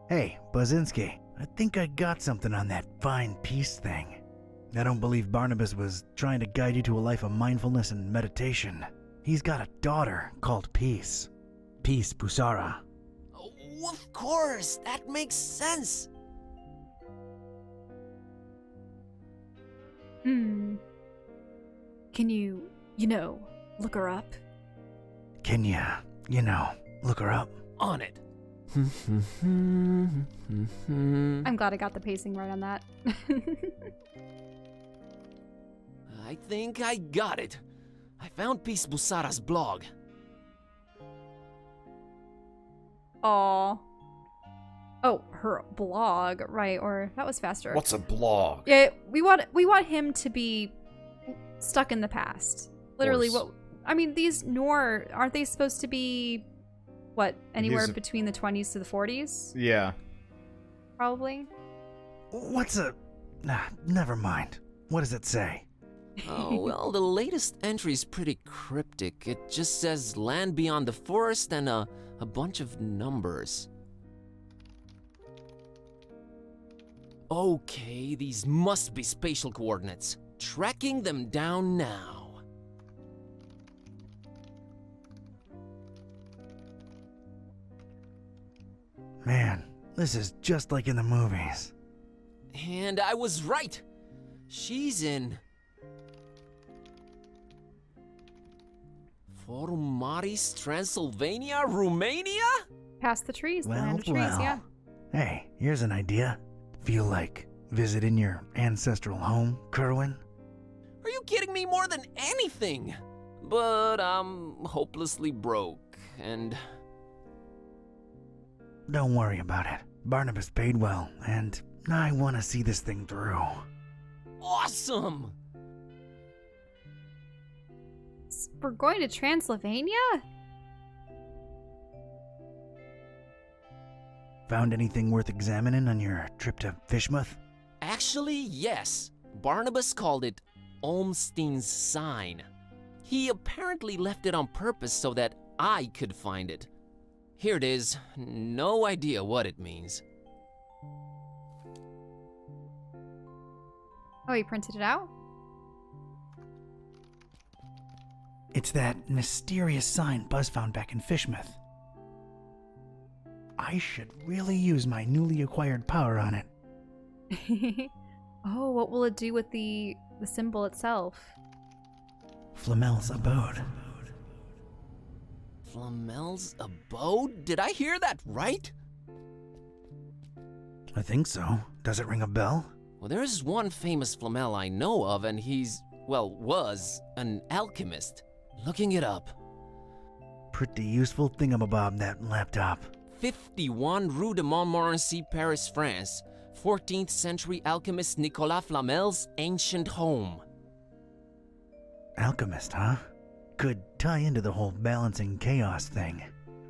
Hey, Buzinski, I think I got something on that fine peace thing. I don't believe Barnabas was trying to guide you to a life of mindfulness and meditation. He's got a daughter called Peace. Peace Busara. Oh, of course, that makes sense. Can you look her up? Can ya, look her up? On it. I'm glad I got the pacing right on that. I think I got it. I found Peace Busara's blog. Aw. Oh, her blog, right? Or that was faster. What's a blog? Yeah, we want him to be stuck in the past. Literally, course. what I mean, these Noor, aren't they supposed to be what, anywhere between the 20s to the 40s? Yeah. Probably. What's a... never mind. What does it say? Oh, well, the latest entry's pretty cryptic. It just says land beyond the forest and a bunch of numbers. Okay, these must be spatial coordinates. Tracking them down now. Man, this is just like in the movies. And I was right. She's in Forumaris, Transylvania, Romania? Past the trees, the Well, land of trees, well. yeah. Hey, here's an idea. Feel like visiting your ancestral home, Kerwan? Are you kidding me? More than anything? But I'm hopelessly broke, and Don't worry about it. Barnabas paid well, and I want to see this thing through. awesome! We're going to Transylvania? Found anything worth examining on your trip to Fishmouth? Actually, yes. Barnabas called it Olmstein's sign. He apparently left it on purpose so that I could find it. Here it is. No idea what it means. Oh, you printed it out? It's that mysterious sign Buzz found back in Fishmouth. I should really use my newly acquired power on it. Oh, what will it do with the symbol itself? Flamel's abode. Flamel's abode? Did I hear that right? I think so. Does it ring a bell? Well, there's one famous Flamel I know of, and was an alchemist. Looking it up. Pretty useful thingamabob, that laptop. 51 Rue de Montmorency, Paris, France. 14th century alchemist Nicolas Flamel's ancient home. Alchemist, huh? Could tie into the whole balancing chaos thing.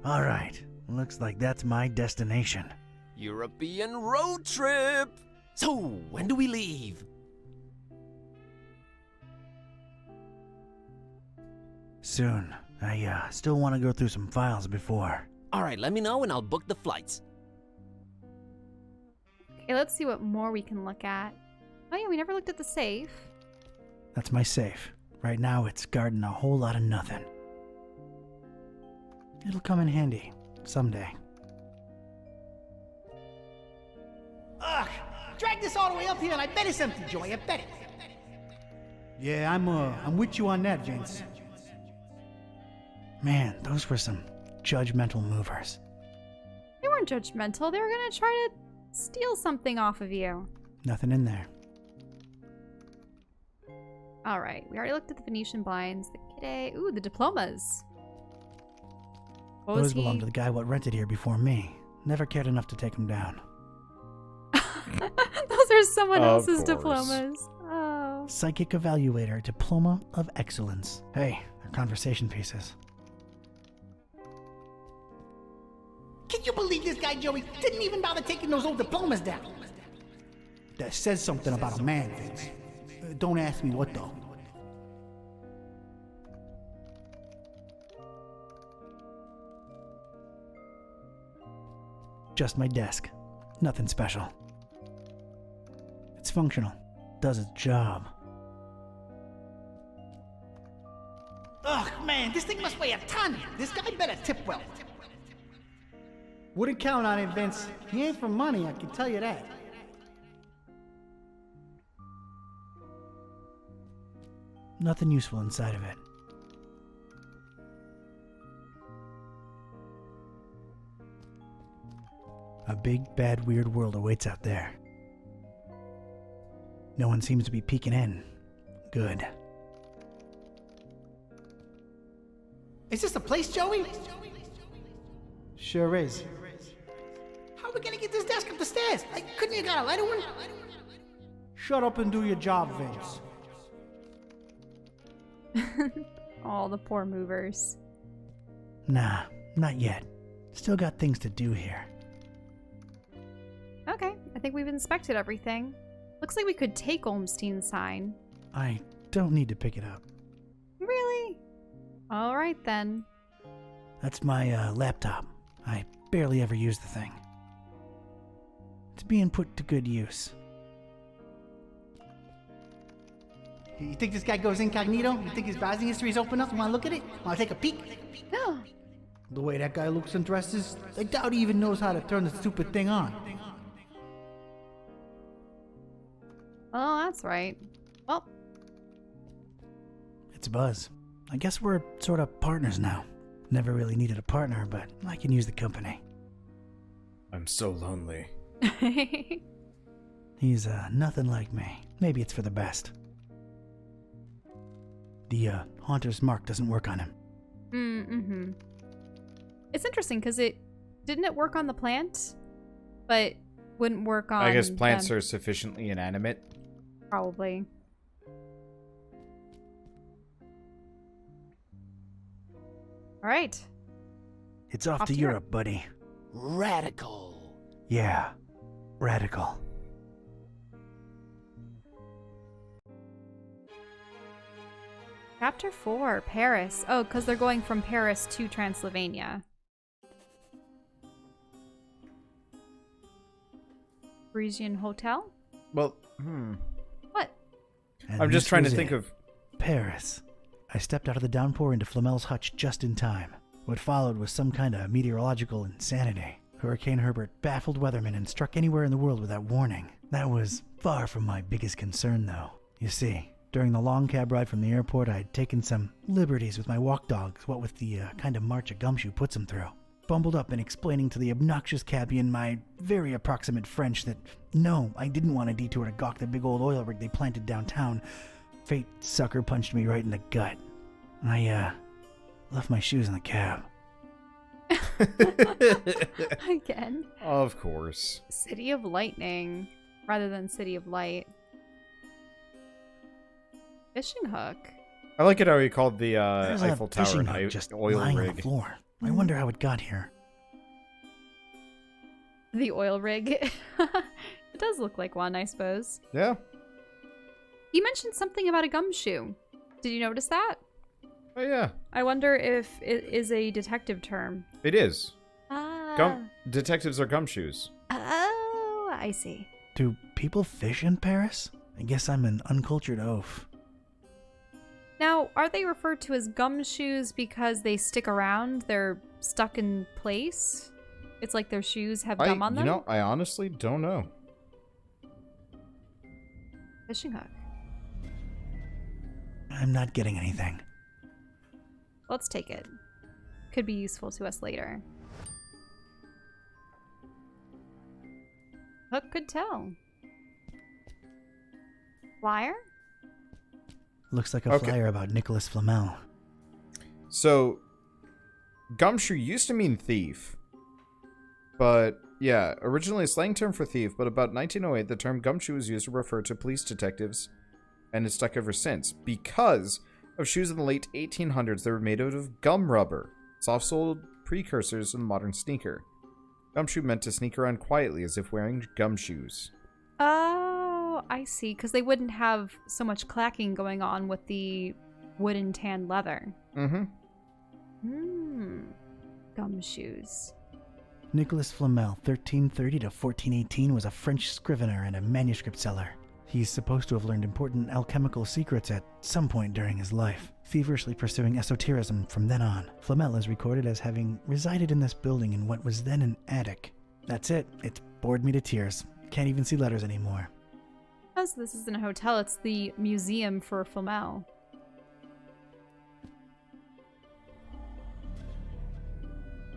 Alright, looks like that's my destination. European road trip! So, when do we leave? Soon. I still want to go through some files before. Alright, let me know and I'll book the flights. Okay, let's see what more we can look at. Oh yeah, we never looked at the safe. That's my safe. Right now it's guarding a whole lot of nothing. It'll come in handy someday. Ugh! Drag this all the way up here and I bet it's empty, Joey. I bet it. Yeah, I'm with you on that, Vince. Man, those were some judgmental movers. They weren't judgmental. They were gonna try to steal something off of you. Nothing in there. All right, we already looked at the Venetian blinds, the Kitteh. Ooh, the diplomas. What was Those he? belong to the guy what rented here before me. Never cared enough to take them down. Those are someone Of else's course. diplomas. Oh. Psychic Evaluator Diploma of Excellence. Hey, they're conversation pieces. Can you believe this guy, Joey, didn't even bother taking those old diplomas down? That says something about a man, Vince. Don't ask me what though. Just my desk. Nothing special. It's functional. Does its job. Ugh, man, this thing must weigh a ton. This guy better tip well. Wouldn't count on it, Vince. He ain't for money, I can tell you that. Nothing useful inside of it. A big, bad, weird world awaits out there. No one seems to be peeking in. Good. Is this the place, Joey? Sure is. How are we gonna get this desk up the stairs? Couldn't you got a lighter one? Shut up and do your job, Vince. Oh, the poor movers. Nah, not yet. Still got things to do here. Okay, I think we've inspected everything. Looks like we could take Olmstein's sign. I don't need to pick it up. Really? Alright then. That's my laptop. I barely ever use the thing. It's being put to good use. You think this guy goes incognito? You think his browsing history is open up? You wanna look at it? Wanna take a peek? Oh, The way that guy looks and dresses, I doubt he even knows how to turn the stupid thing on. oh, that's right. Well, It's Buzz. I guess we're sort of partners now. Never really needed a partner, but I can use the company. I'm so lonely. He's nothing like me. Maybe it's for the best. The Haunter's mark doesn't work on him. mm-hmm. It's interesting because didn't it work on the plant, but wouldn't work on. I guess plants them. are sufficiently inanimate. Probably. All right. It's off to to Europe, buddy. Radical. Yeah, radical. Chapter 4, Paris. Oh, because they're going from Paris to Transylvania. Parisian hotel? Well, What? And I'm just this trying to was think it. of... Paris. I stepped out of the downpour into Flamel's hutch just in time. What followed was some kind of meteorological insanity. Hurricane Herbert baffled weathermen and struck anywhere in the world without warning. That was far from my biggest concern, though. You see, during the long cab ride from the airport, I'd taken some liberties with my walk dogs, what with the kind of march a gumshoe puts them through. Bumbled up and explaining to the obnoxious cabbie in my very approximate French that, no, I didn't want a detour to gawk the big old oil rig they planted downtown. Fate sucker punched me right in the gut. I, left my shoes in the cab. Again. Of course. City of Lightning rather than City of Light. Fishing hook. I like it how he called the There's Eiffel a Tower fishing an hook just oil lying on the rig. floor. I wonder how it got here. The oil rig. It does look like one, I suppose. Yeah. He mentioned something about a gumshoe. Did you notice that? Oh, yeah. I wonder if it is a detective term. It is. Ah. Detectives are gumshoes. Oh, I see. Do people fish in Paris? I guess I'm an uncultured oaf. Now, are they referred to as gumshoes because they stick around? They're stuck in place? It's like their shoes have gum on them? You know, I honestly don't know. Fishing hook. I'm not getting anything. Let's take it. Could be useful to us later. Hook could tell. Flyer? Looks like a Okay. flyer about Nicholas Flamel. So, gumshoe used to mean thief. But, yeah, originally a slang term for thief, but about 1908 the term gumshoe was used to refer to police detectives, and it's stuck ever since. Because of shoes in the late 1800s that were made out of gum rubber, soft-soled precursors of the modern sneaker. Gumshoe meant to sneak around quietly as if wearing gumshoes. Oh, I see. Because they wouldn't have so much clacking going on with the wooden tan leather. Mm-hmm. Gumshoes. Nicholas Flamel, 1330 to 1418, was a French scrivener and a manuscript seller. He's supposed to have learned important alchemical secrets at some point during his life, feverishly pursuing esotericism from then on. Flamel is recorded as having resided in this building in what was then an attic. That's it. It's bored me to tears. Can't even see letters anymore. Oh, so this isn't a hotel, it's the museum for Flamel.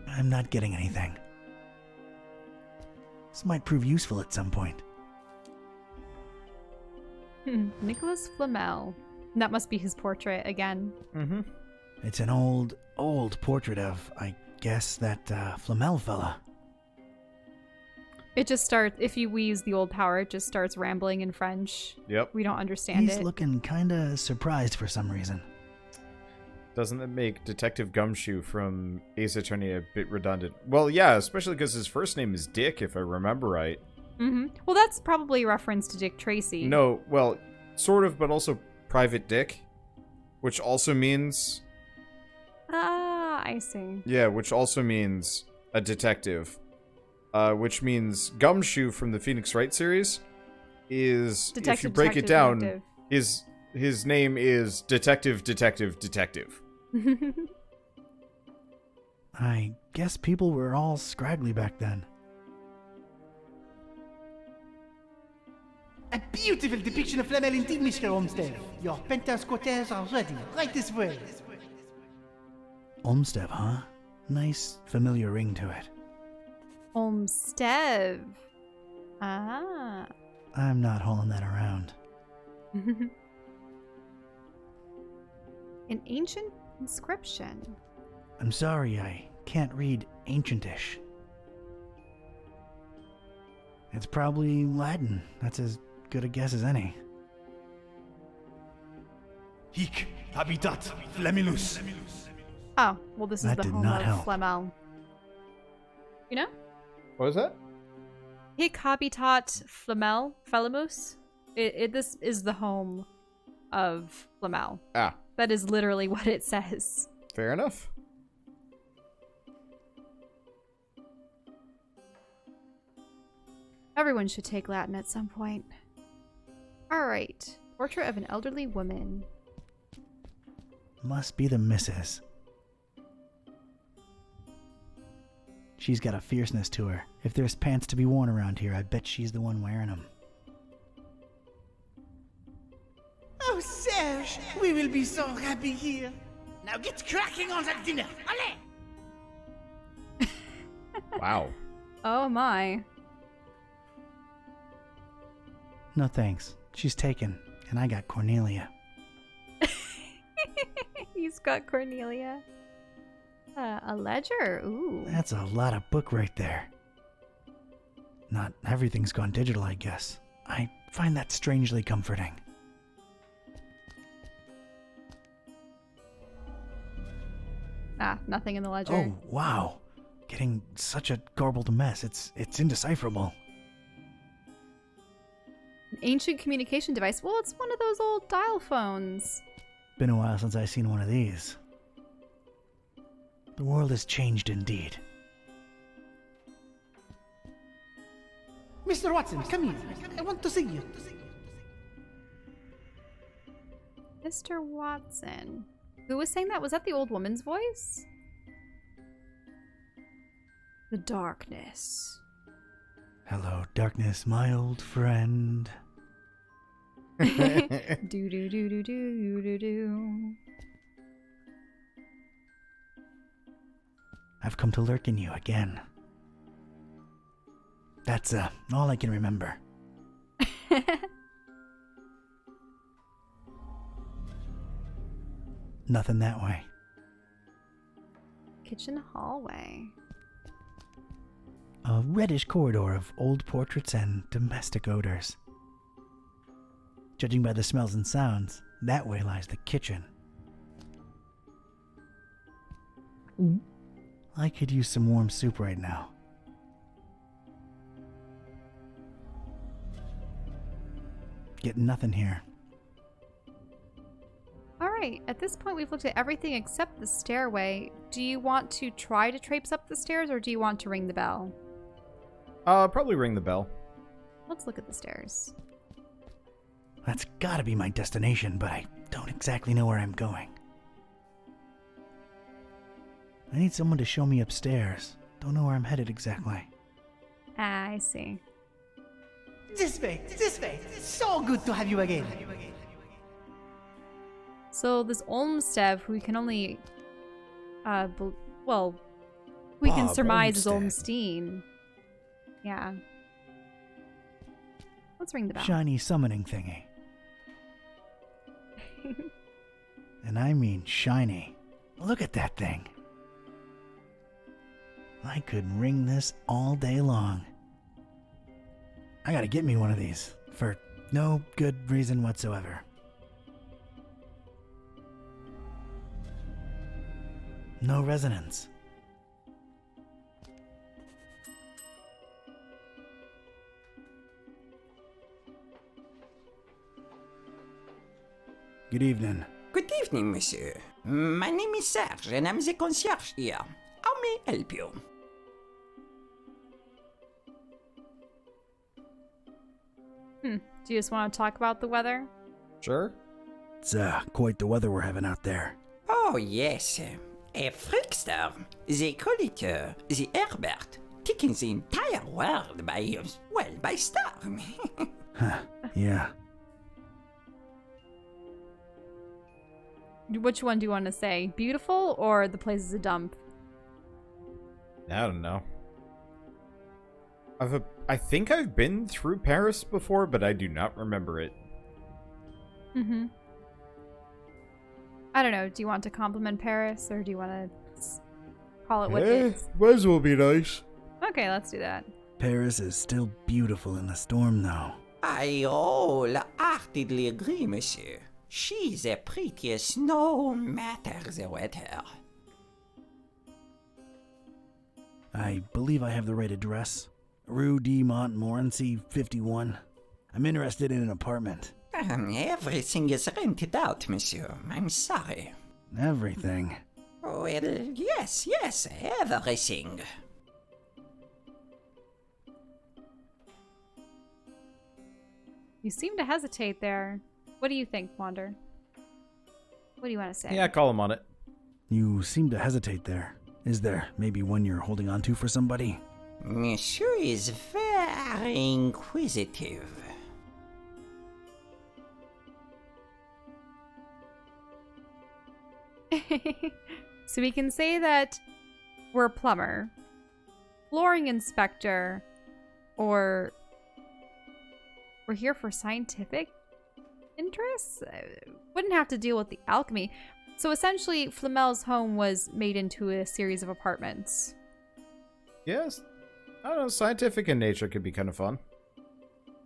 I'm not getting anything. This might prove useful at some point. Nicholas Flamel. That must be his portrait again. Mm-hmm. It's an old portrait of, I guess, that Flamel fella. It just starts, if we use the old power, it just starts rambling in French. Yep. We don't understand He's it. looking kinda surprised for some reason. Doesn't that make Detective Gumshoe from Ace Attorney a bit redundant? Well, yeah, especially because his first name is Dick, if I remember right. Mm-hmm. Well, that's probably a reference to Dick Tracy. No, well, sort of, but also Private Dick, which also means... Ah, I see. Yeah, which also means a detective. Which means Gumshoe from the Phoenix Wright series is, Detective, if you break it detective, down, his name is Detective. I guess people were all scraggly back then. A beautiful depiction of Flamel indeed, Mr. Olmsted. Your penthouse quarters are ready. Right this way. Olmsted, huh? Nice, familiar ring to it. Olmsted. Ah. I'm not hauling that around. An ancient inscription. I'm sorry, I can't read Ancientish. It's probably Latin. That's as good a guess as any. Hic habitat Flamilus. Oh, well, this is That the did home not of help. Flamel. You know? What is that? Hic habitat Flamel, Felamus. This is the home of Flamel. Ah, That is literally what it says. fair enough. Everyone should take Latin at some point. Alright. Portrait of an elderly woman. Must be the missus. She's got a fierceness to her. If there's pants to be worn around here, I bet she's the one wearing them. Oh, Serge, we will be so happy here. Now get cracking on that dinner. Allez! Wow. Oh my. No thanks. She's taken, and I got Cornelia. He's got Cornelia. A ledger. Ooh. That's a lot of book right there. Not everything's gone digital, I guess. I find that strangely comforting. Ah, nothing in the ledger. Oh, wow. Getting such a garbled mess. It's indecipherable. An ancient communication device. Well, it's one of those old dial phones. Been a while since I've seen one of these. The world has changed indeed. Mr. Watson, come here. I want to see you. Mr. Watson. Who was saying that? Was that the old woman's voice? The darkness. Hello, darkness, my old friend. Do do do do do do do. I've come to lurk in you again. That's all I can remember. Nothing that way. Kitchen hallway. A reddish corridor of old portraits and domestic odors. Judging by the smells and sounds, that way lies the kitchen. I could use some warm soup right now. Get nothing here. All Alright, at this point we've looked at everything except the stairway. Do you want to try to traipse up the stairs, or do you want to ring the bell? Probably ring the bell. Let's look at the stairs. That's gotta be my destination, but I don't exactly know where I'm going. I need someone to show me upstairs. Don't know where I'm headed exactly. Ah, I see. This way, this way. It's so good to have you again. So this Olmstead, who we can only, we can Bob surmise is Olmsted. Olmstein. Yeah. Let's ring the bell. Shiny summoning thingy. And I mean shiny. Look at that thing. I could ring this all day long. I gotta get me one of these, for no good reason whatsoever. No resonance. Good evening. Good evening, monsieur. My name is Serge, and I'm the concierge here. How may I help you? Do you just want to talk about the weather? Sure. It's quite the weather we're having out there. Oh, yes. A freakster. They call it the Herbert, taking the entire world by storm. Huh, yeah. Which one do you want to say? Beautiful or the place is a dump? I don't know. I think I've been through Paris before, but I do not remember it. Mm-hmm. I don't know. Do you want to compliment Paris, or do you want to call it what it is? Might as well be nice. Okay, let's do that. Paris is still beautiful in the storm, though. I wholeheartedly agree, monsieur. She's the prettiest no matter the weather. I believe I have the right address. Rue de Montmorency, 51. I'm interested in an apartment. Everything is rented out, monsieur. I'm sorry. Everything. Well, yes, everything. You seem to hesitate there. What do you think, Wander? What do you want to say? Yeah, call him on it. You seem to hesitate there. Is there maybe one you're holding on to for somebody? Monsieur is very inquisitive. So we can say that we're a plumber, flooring inspector, or we're here for scientific interests? Wouldn't have to deal with the alchemy. So essentially, Flamel's home was made into a series of apartments. Yes. I don't know, scientific in nature could be kind of fun.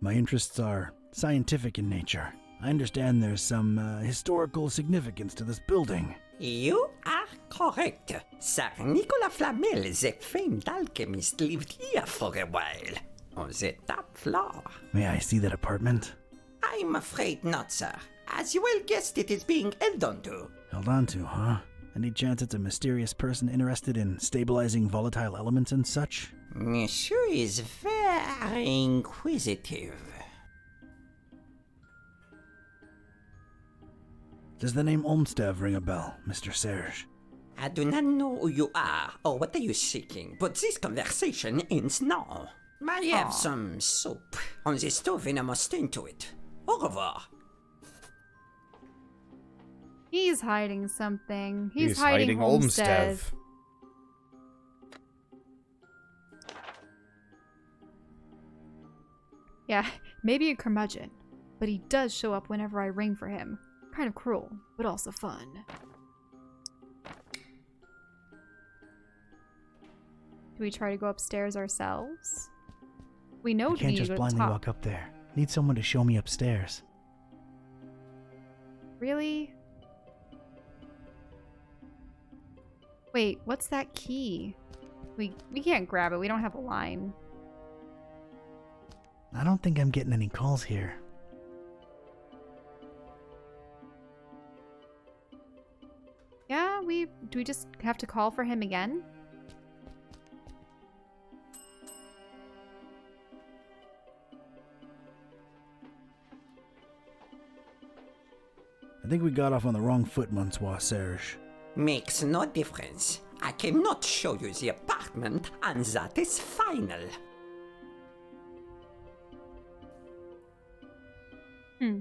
My interests are scientific in nature. I understand there's some historical significance to this building. You are correct. Sir Nicolas Flamel, the famed alchemist, lived here for a while. On the top floor. May I see that apartment? I'm afraid not, sir. As you well guessed, it is being held onto. Held on to, huh? Any chance it's a mysterious person interested in stabilizing volatile elements and such? Monsieur is very inquisitive. Does the name Olmstead ring a bell, Mr. Serge? I do not know who you are or what are you seeking, but this conversation ends now. I have some soup on the stove and I must tend to it. Au revoir. He's hiding something. He's hiding Olmstead. Yeah, maybe a curmudgeon, but he does show up whenever I ring for him. Kind of cruel, but also fun. Do we try to go upstairs ourselves? We know I we can't need to just go to the blindly top. walk up there. Need someone to show me upstairs. Really? Wait, what's that key? We can't grab it. We don't have a line. I don't think I'm getting any calls here. do we just have to call for him again? I think we got off on the wrong foot, Monsieur Serge. Makes no difference. I cannot show you the apartment, and that is final. I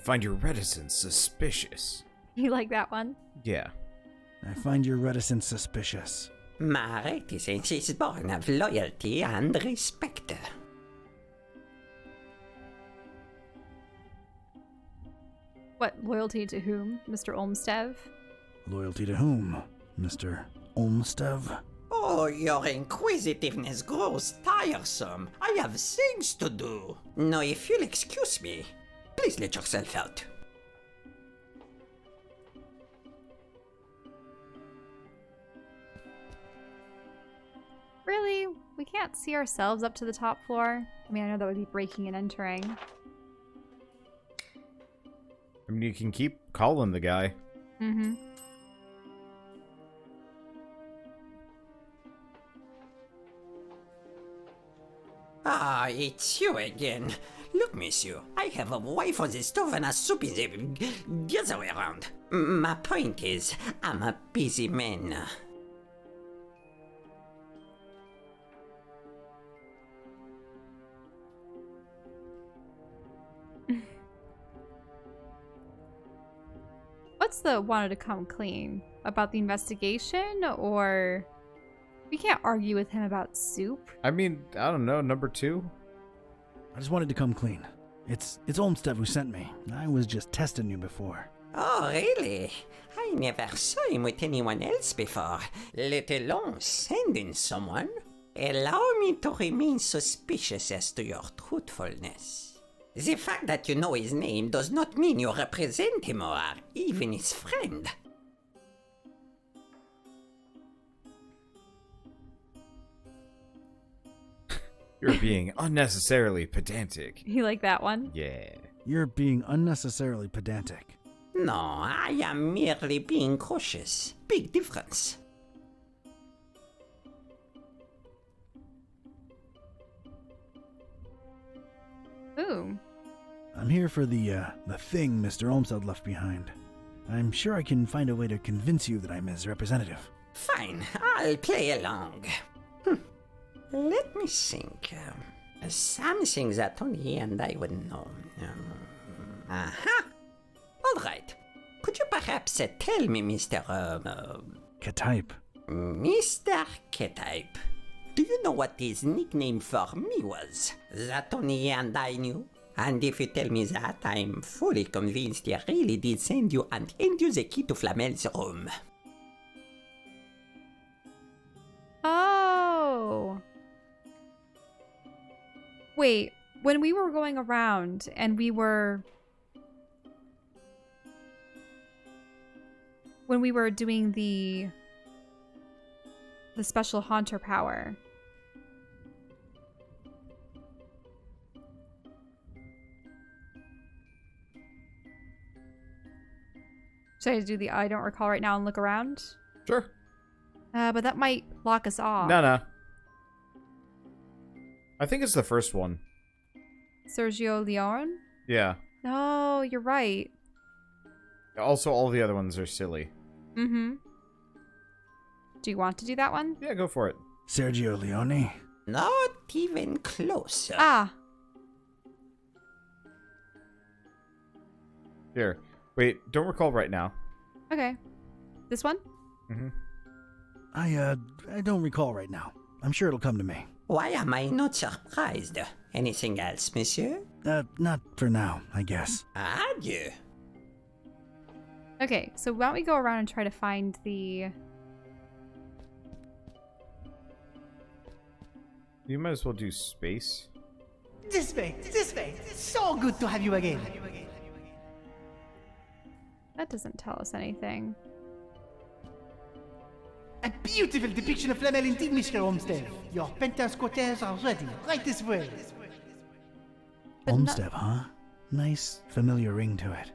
find your reticence suspicious. You like that one? Yeah. I find your reticence suspicious. My reticence is born of loyalty and respect. What, loyalty to whom, Mr. Olmstead? Loyalty to whom, Mr. Olmstead? Oh, your inquisitiveness grows tiresome. I have things to do. Now, if you'll excuse me, please let yourself out. Really? We can't see ourselves up to the top floor? I mean, I know that would be breaking and entering. I mean, you can keep calling the guy. Mm-hmm. Ah, it's you again. Look, monsieur, I have a wife on the stove and a soup in the other way around. My point is, I'm a busy man. What's the wanted to come clean? About the investigation, or... We can't argue with him about soup. I mean, I don't know, number 2? I just wanted to come clean. It's Olmstead who sent me. I was just testing you before. Oh, really? I never saw him with anyone else before, let alone sending someone. Allow me to remain suspicious as to your truthfulness. The fact that you know his name does not mean you represent him or are even his friend. You're being unnecessarily pedantic. You like that one? Yeah. You're being unnecessarily pedantic. No, I am merely being cautious. Big difference. Ooh. I'm here for the thing Mr. Olmstead left behind. I'm sure I can find a way to convince you that I'm his representative. Fine, I'll play along. Let me think. Something that only he and I would know. Aha! All right. Could you perhaps tell me, Mr. Ketype. Mr. Ketype, do you know what his nickname for me was? That only he and I knew? And if you tell me that, I'm fully convinced he really did send you and hand you the key to Flamel's room. Oh. Wait, when we were going around and when we were doing the special haunter power. Should I do the I don't recall right now and look around? Sure. But that might lock us off. No. I think it's the first one. Sergio Leone? Yeah. No, you're right. Also, all the other ones are silly. Mm-hmm. Do you want to do that one? Yeah, go for it. Sergio Leone? Not even close. Ah. Here. Wait, don't recall right now. Okay. This one? Mm-hmm. I don't recall right now. I'm sure it'll come to me. Why am I not surprised? Anything else, monsieur? Not for now, I guess. Adieu. Okay, so why don't we go around and try to find the... You might as well do space. This way, this way. It's so good to have you again. That doesn't tell us anything. A beautiful depiction of Flamel indeed, Mr. Olmstead. Your penthouse quarters are ready, right this way. But Olmstead, huh? Nice, familiar ring to it.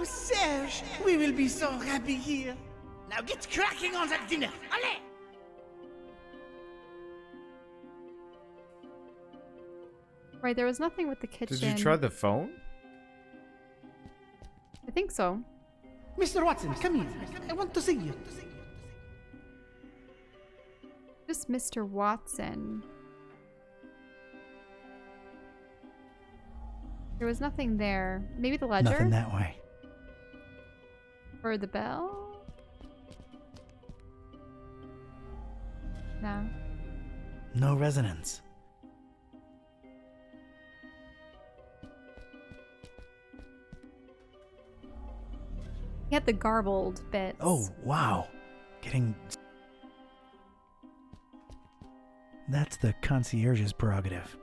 Oh, Serge, we will be so happy here. Now get cracking on that dinner. Allez! Right, there was nothing with the kitchen. Did you try the phone? I think so. Mr. Watson, come here. I want to see you. Just Mr. Watson. There was nothing there. Maybe the ledger? Nothing that way. Or the bell? No. No resonance. He had the garbled bits. Oh, wow. Getting... That's the concierge's prerogative.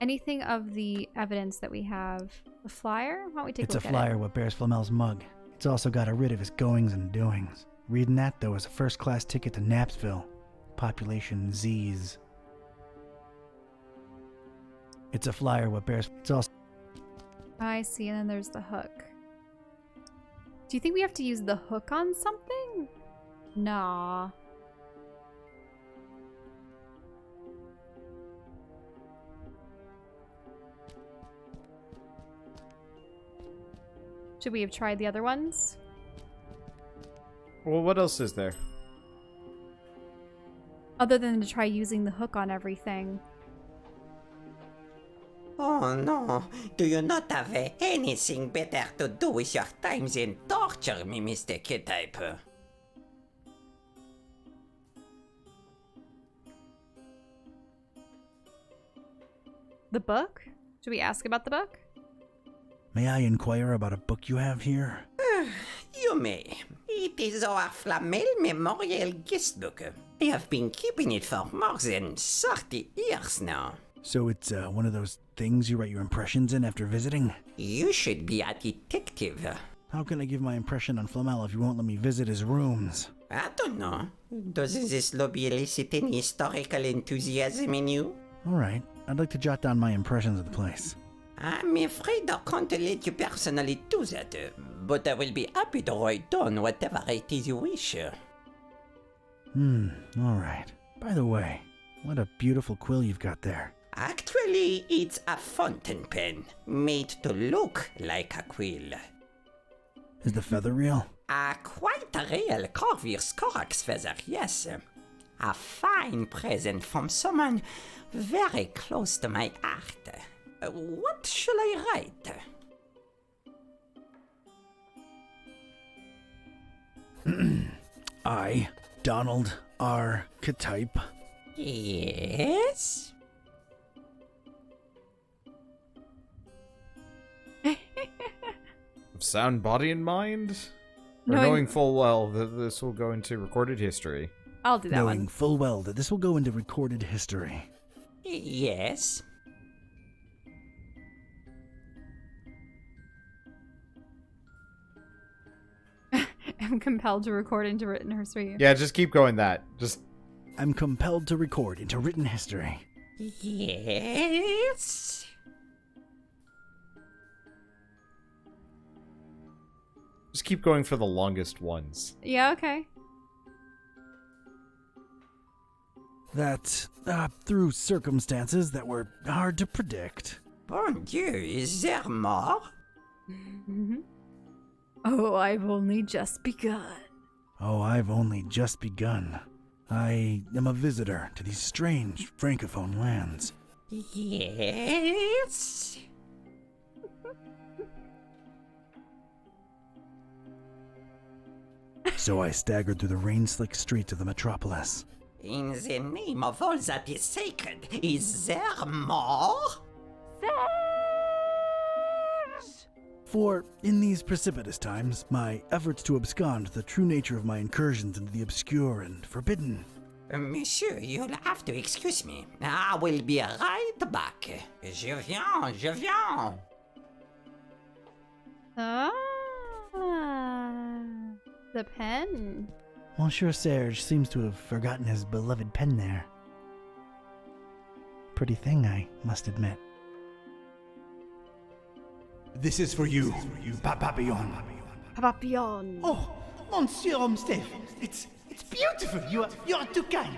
Anything of the evidence that we have? The flyer? Why don't we take It's a a look at flyer it? what bears Flamel's mug. It's also got a writ of his goings and doings. Reading that, though, is a first-class ticket to Knapsville. Population Z's. It's a flyer what bears... It's also... I see, and then there's the hook. Do you think we have to use the hook on something? Nah. Should we have tried the other ones? Well, what else is there? Other than to try using the hook on everything. Oh no, do you not have anything better to do with your time than torture me, Mr. Ketype? The book? Should we ask about the book? May I inquire about a book you have here? You may. It is our Flamel Memorial Guestbook. I have been keeping it for more than 30 years now. So it's one of those things you write your impressions in after visiting? You should be a detective. How can I give my impression on Flamel if you won't let me visit his rooms? I don't know. Does this lobby elicit any historical enthusiasm in you? Alright, I'd like to jot down my impressions of the place. I'm afraid I can't let you personally do that, but I will be happy to write down whatever it is you wish. Alright. By the way, what a beautiful quill you've got there. Actually, it's a fountain pen, made to look like a quill. Is the feather real? Quite a real Corvus Corax feather, yes. A fine present from someone very close to my heart. What shall I write? I, Donald R. Ketype, Yes? Sound body and mind? Or Knowing- knowing full well that this will go into recorded history. I'll do that knowing one. full well that this will go into recorded history. Yes. I'm compelled to record into written history. Yeah, just keep going that. Just I'm compelled to record into written history. Yes. keep going for the longest ones. Yeah, okay. That, through circumstances that were hard to predict. Bon Dieu, is there more? Oh, I've only just begun. Oh, I've only just begun. I am a visitor to these strange francophone lands. Yes. So I staggered through the rain-slick streets of the metropolis. In the name of all that is sacred, is there more? For, in these precipitous times, my efforts to abscond the true nature of my incursions into the obscure and forbidden. Monsieur, you'll have to excuse me. I will be right back. Je viens, je viens. Ah, the pen. Monsieur Serge seems to have forgotten his beloved pen there. Pretty thing, I must admit. This is for you, Papillon. Papillon. Oh, Monsieur Olmsted, it's beautiful. You are too kind.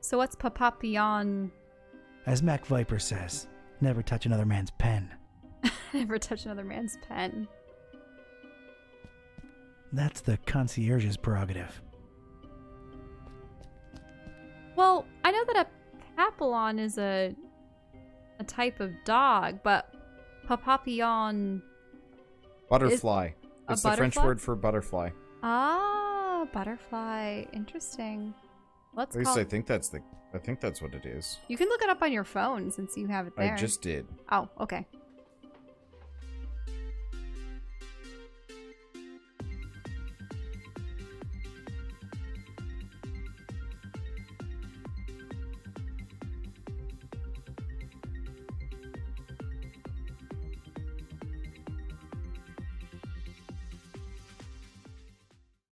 So what's Papillon? As Mac Viper says, never touch another man's pen. Never touch another man's pen. That's the concierge's prerogative. Well, I know that a papillon is a type of dog, but papillon. Butterfly. A It's the French butterfly? word for butterfly. Ah, butterfly. Interesting. Let's At least call. I think that's what it is. You can look it up on your phone since you have it there. I just did. Oh, okay.